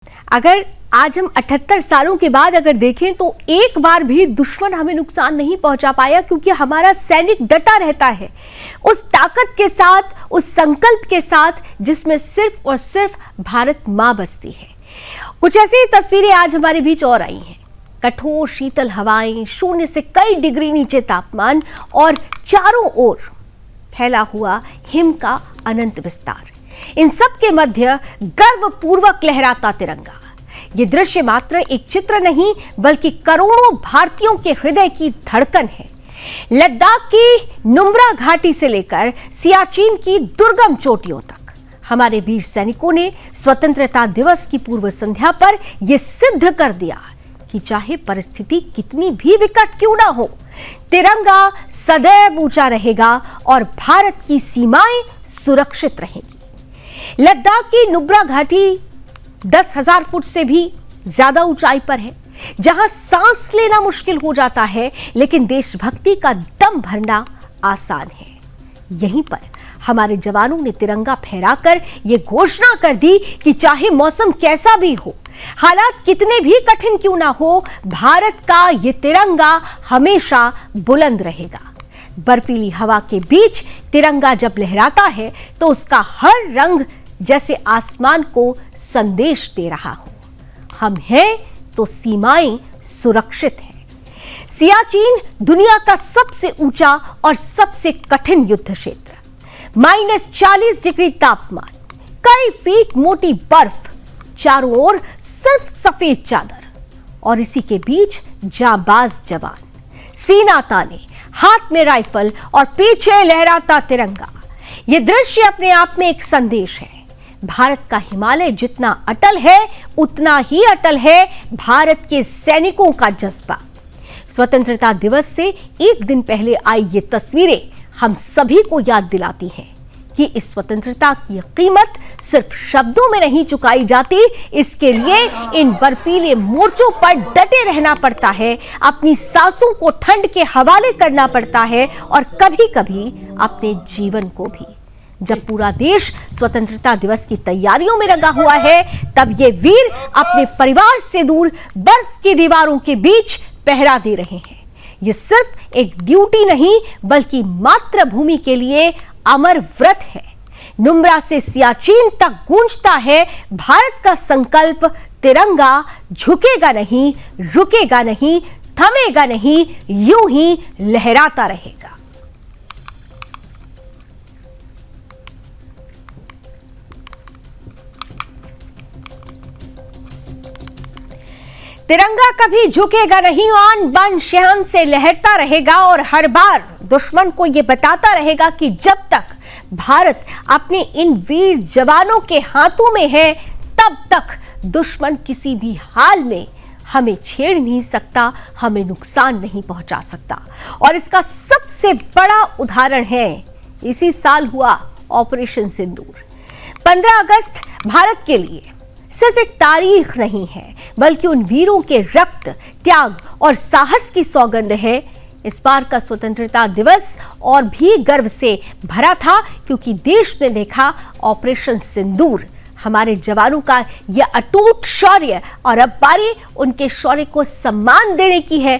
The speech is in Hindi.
अगर आज हम 78 सालों के बाद अगर देखें तो एक बार भी दुश्मन हमें नुकसान नहीं पहुंचा पाया, क्योंकि हमारा सैनिक डटा रहता है उस ताकत के साथ, उस संकल्प के साथ जिसमें सिर्फ और सिर्फ भारत मां बसती है। कुछ ऐसी तस्वीरें आज हमारे बीच और आई हैं। कठोर शीतल हवाएं, शून्य से कई डिग्री नीचे तापमान और चारों ओर फैला हुआ हिम का अनंत विस्तार। इन सब के मध्य गर्वपूर्वक लहराता तिरंगा। ये दृश्य मात्र एक चित्र नहीं, बल्कि करोड़ों भारतीयों के हृदय की धड़कन है। लद्दाख की नुब्रा घाटी से लेकर सियाचिन की दुर्गम चोटियों तक हमारे वीर सैनिकों ने स्वतंत्रता दिवस की पूर्व संध्या पर यह सिद्ध कर दिया कि चाहे परिस्थिति कितनी भी विकट क्यों ना हो, तिरंगा सदैव ऊंचा रहेगा और भारत की सीमाएं सुरक्षित रहेंगी। लद्दाख की नुब्रा घाटी 10,000 फुट से भी ज्यादा ऊंचाई पर है, जहां सांस लेना मुश्किल हो जाता है, लेकिन देशभक्ति का दम भरना आसान है। यहीं पर हमारे जवानों ने तिरंगा फहराकर यह घोषणा कर दी कि चाहे मौसम कैसा भी हो, हालात कितने भी कठिन क्यों ना हो, भारत का यह तिरंगा हमेशा बुलंद रहेगा। बर्फीली हवा के बीच तिरंगा जब लहराता है तो उसका हर रंग जैसे आसमान को संदेश दे रहा हो, हम हैं तो सीमाएं सुरक्षित हैं। सियाचिन दुनिया का सबसे ऊंचा और सबसे कठिन युद्ध क्षेत्र, -40 डिग्री तापमान, कई फीट मोटी बर्फ, चारों ओर सिर्फ सफेद चादर, और इसी के बीच जांबाज जवान, सीना ताने, हाथ में राइफल और पीछे लहराता तिरंगा। यह दृश्य अपने आप में एक संदेश है। भारत का हिमालय जितना अटल है, उतना ही अटल है भारत के सैनिकों का जज्बा। स्वतंत्रता दिवस से एक दिन पहले आई ये तस्वीरें हम सभी को याद दिलाती हैं कि इस स्वतंत्रता की कीमत सिर्फ शब्दों में नहीं चुकाई जाती। इसके लिए इन बर्फीले मोर्चों पर डटे रहना पड़ता है, अपनी सांसों को ठंड के हवाले करना पड़ता है, और कभी-कभी अपने जीवन को भी। जब पूरा देश स्वतंत्रता दिवस की तैयारियों में लगा हुआ है, तब ये वीर अपने परिवार से दूर बर्फ की दीवारों के बीच पहरा दे रहे हैं। ये सिर्फ एक ड्यूटी नहीं, बल्कि मातृभूमि के लिए अमर व्रत है। नुब्रा से सियाचिन तक गूंजता है भारत का संकल्प, तिरंगा झुकेगा नहीं, रुकेगा नहीं, थमेगा नहीं, यूं ही लहराता रहेगा। तिरंगा कभी झुकेगा नहीं, आन बान शान से लहरता रहेगा, और हर बार दुश्मन को यह बताता रहेगा कि जब तक भारत अपने इन वीर जवानों के हाथों में है, तब तक दुश्मन किसी भी हाल में हमें छेड़ नहीं सकता, हमें नुकसान नहीं पहुंचा सकता। और इसका सबसे बड़ा उदाहरण है इसी साल हुआ ऑपरेशन सिंदूर। 15 अगस्त भारत के लिए सिर्फ एक तारीख नहीं है, बल्कि उन वीरों के रक्त, त्याग और साहस की सौगंध है। इस बार का स्वतंत्रता दिवस और भी गर्व से भरा था, क्योंकि देश ने देखा ऑपरेशन सिंदूर, हमारे जवानों का यह अटूट शौर्य, और अब बारी उनके शौर्य को सम्मान देने की है।